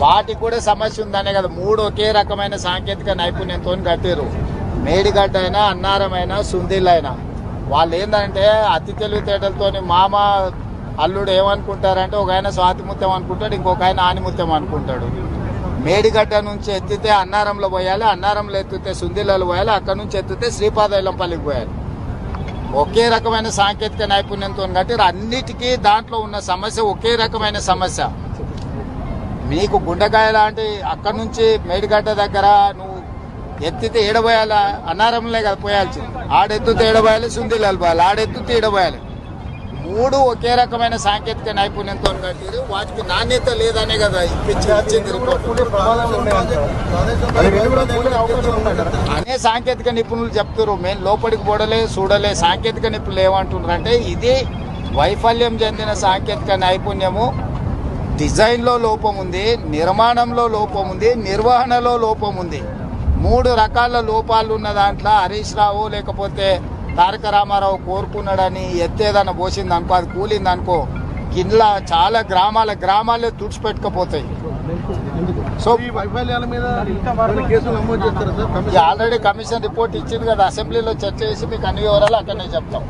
వాటికి కూడా సమస్య ఉందనే కదా 3 ఒకే రకమైన సాంకేతిక నైపుణ్యంతో కట్టారు. మేడిగడ్డ అయినా, అన్నారం అయినా, సుందిల్ అయినా. వాళ్ళు ఏంటంటే అతి తెలివితేటలతో మామ అల్లుడు ఏమనుకుంటారంటే ఒక ఆయన స్వాతిముత్యం అనుకుంటాడు, ఇంకొక ఆయన ఆనిముత్యం అనుకుంటాడు. మేడిగడ్డ నుంచి ఎత్తితే అన్నారంలో పోయాలి, అన్నారంలో ఎత్తితే సుందిలలో పోయాలి, అక్కడ నుంచి ఎత్తితే శ్రీపాదైలంపల్లికి పోయాలి. ఒకే రకమైన సాంకేతిక నైపుణ్యంతో కట్టారు. అన్నిటికీ దాంట్లో ఉన్న సమస్య ఒకే రకమైన సమస్య. మీకు గుండెకాయ లాంటి అక్కడ నుంచి మేడిగడ్డ దగ్గర నువ్వు ఎత్తితే ఏడబోయాలి, అన్నారంలే కదా పోయాల్సింది. ఆడెత్తితే ఏడబోయాలి, సుందిలాలు పోయాలి, ఆడెత్తితే ఏడబోయాలి. 3 ఒకే రకమైన సాంకేతిక నైపుణ్యంతో కట్టారు. వాటికి నాణ్యత లేదనే కదా ఇచ్చింది రిపోర్ట్. అనే సాంకేతిక నిపుణులు చెప్తారు. మేము లోపలికి పోడలే చూడలే. సాంకేతిక నిపుణులు ఏమంటున్నారు అంటే ఇది వైఫల్యం చెందిన సాంకేతిక నైపుణ్యము. డిజైన్లో లోపం ఉంది, నిర్మాణంలో లోపం ఉంది, నిర్వహణలో లోపం ఉంది. 3 రకాల లోపాలు ఉన్న దాంట్లో హరీష్ రావు లేకపోతే తారక రామారావు కోరుకున్నాడని ఎత్తేదన్న పోసింది అనుకో, అది కూలింది అనుకో, గిన్నెల చాలా గ్రామాలే తుడిచిపెట్టుకపోతాయి. సో ఆల్రెడీ కమిషన్ రిపోర్ట్ ఇచ్చింది కదా, అసెంబ్లీలో చర్చ చేసి మీకు అన్ని వివరాలు అక్కడనే చెప్తాం.